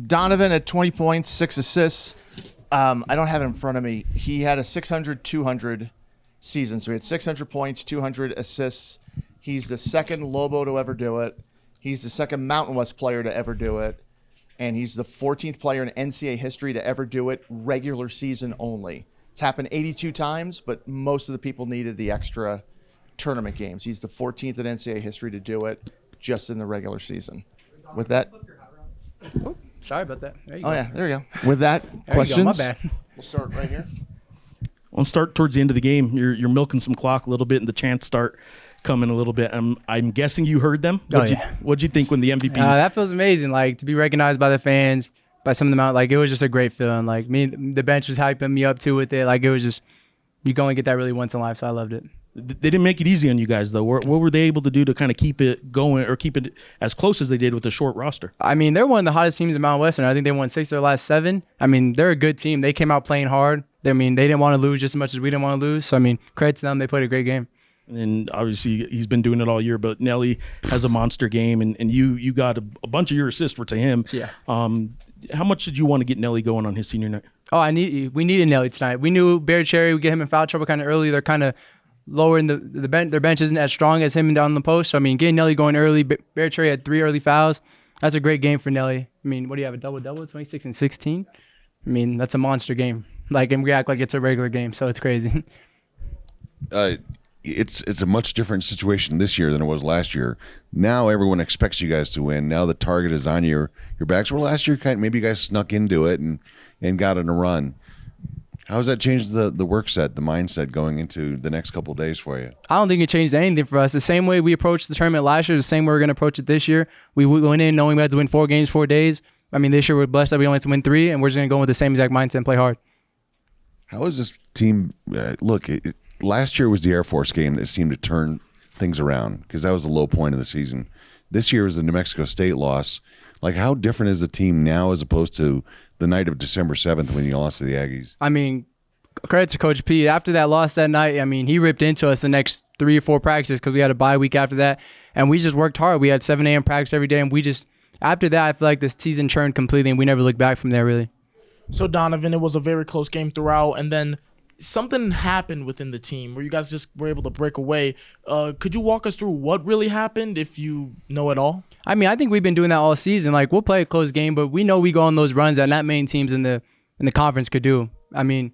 Donovan at 20 points, 6 assists. I don't have it in front of me. He had a 600-200 season. So he had 600 points, 200 assists. He's the second Lobo to ever do it. He's the second Mountain West player to ever do it. And he's the 14th player in NCAA history to ever do it regular season only. It's happened 82 times, but most of the people needed the extra tournament games. He's the 14th in NCAA history to do it just in the regular season. With that... Oh, sorry about that. There you go. Yeah, there you go. With that, there questions? You go. My bad. We'll start right here. We'll start towards the end of the game. You're milking some clock a little bit, and the chants start coming a little bit. I'm guessing you heard them. What'd you think when the MVP? That feels amazing. Like to be recognized by the fans, by some of them out. Like it was just a great feeling. Like the bench was hyping me up too with it. Like it was just you go and get that really once in life. So I loved it. They didn't make it easy on you guys, though. What were they able to do to kind of keep it going or keep it as close as they did with a short roster? I mean, they're one of the hottest teams in Mountain Western. I think they won 6 of their last 7. I mean, they're a good team. They came out playing hard. I mean, they didn't want to lose just as much as we didn't want to lose. So, I mean, credit to them. They played a great game. And obviously, he's been doing it all year. But Nelly has a monster game, and you got a bunch of your assists were to him. Yeah. How much did you want to get Nelly going on his senior night? Oh, we needed Nelly tonight. We knew Bear Cherry would get him in foul trouble kind of early. They're kind of lower in the bench. Their bench isn't as strong as him down the post. So, I mean, getting Nelly going early. Bear Cherry had 3 early fouls. That's a great game for Nelly. I mean, what do you have, a double-double, 26 and 16? I mean, that's a monster game. Like, and we act like it's a regular game, so it's crazy. It's a much different situation this year than it was last year. Now everyone expects you guys to win. Now the target is on your backs. Where last year, maybe you guys snuck into it and got in a run. How has that changed the work set, the mindset going into the next couple of days for you? I don't think it changed anything for us. The same way we approached the tournament last year, the same way we're going to approach it this year. We went in knowing we had to win 4 games, 4 days. I mean, this year we're blessed that we only had to win 3, and we're just going to go with the same exact mindset and play hard. How is this team last year was the Air Force game that seemed to turn things around because that was the low point of the season. This year was the New Mexico State loss. Like, how different is the team now as opposed to the night of December 7th when you lost to the Aggies? I mean, credit to Coach P. After that loss that night, I mean, he ripped into us the next 3 or 4 practices because we had a bye week after that, and we just worked hard. We had 7 a.m. practice every day, and we just after that, I feel like this season turned completely, and we never looked back from there, really. So, Donovan, it was a very close game throughout, and then something happened within the team where you guys just were able to break away. Could you walk us through what really happened, if you know at all? I mean, I think we've been doing that all season. Like, we'll play a close game, but we know we go on those runs that not many teams in the conference could do. I mean,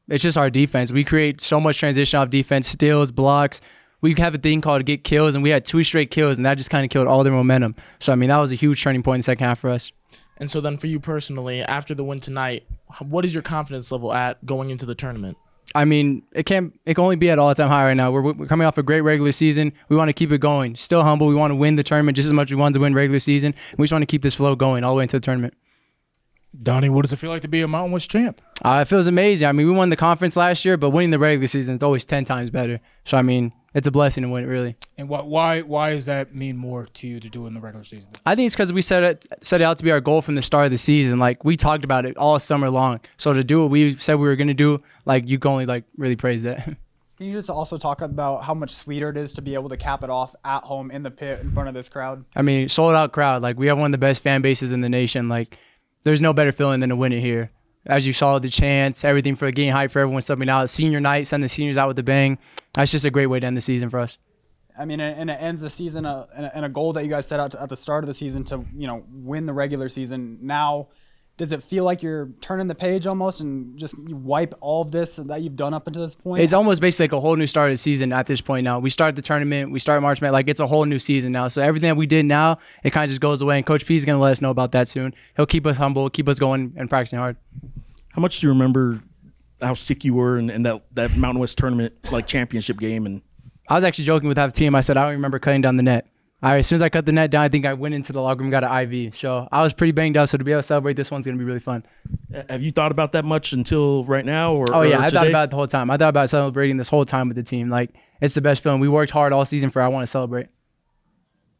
it's just our defense. We create so much transition off defense, steals, blocks. We have a thing called get kills, and we had 2 straight kills, and that just kind of killed all their momentum. So, I mean, that was a huge turning point in the second half for us. And so then for you personally, after the win tonight, what is your confidence level at going into the tournament? I mean, it can only be at all-time high right now. We're coming off a great regular season. We want to keep it going. Still humble. We want to win the tournament just as much as we wanted to win regular season. We just want to keep this flow going all the way into the tournament. Donnie, what does it feel like to be a Mountain West champ? It feels amazing. I mean, we won the conference last year, but winning the regular season is always 10 times better. So, I mean, it's a blessing to win it, really. And why does that mean more to you to do in the regular season? I think it's because we set it out to be our goal from the start of the season. Like, we talked about it all summer long. So to do what we said we were going to do, like, you can only, like, really praise that. Can you just also talk about how much sweeter it is to be able to cap it off at home in the pit in front of this crowd? I mean, sold-out crowd. Like, we have one of the best fan bases in the nation. Like, there's no better feeling than to win it here. As you saw, the chants, everything for getting hype for everyone subbing out. Senior night, send the seniors out with a bang. That's just a great way to end the season for us. I mean, and it ends the season and a goal that you guys set out at the start of the season to, win the regular season. Now, does it feel like you're turning the page almost and just you wipe all of this that you've done up until this point? It's almost basically like a whole new start of the season at this point now. We start the tournament, we start March Madness, like it's a whole new season now. So everything that we did now, it kind of just goes away. And Coach P is going to let us know about that soon. He'll keep us humble, keep us going and practicing hard. How much do you remember how sick you were in that Mountain West tournament like championship game? And I was actually joking with half the team. I said, I don't remember cutting down the net. As soon as I cut the net down, I think I went into the locker room and got an IV. So I was pretty banged up. So to be able to celebrate this one's going to be really fun. Have you thought about that much until right now? I thought about it the whole time. I thought about celebrating this whole time with the team. Like, it's the best feeling. We worked hard all season for it. I want to celebrate.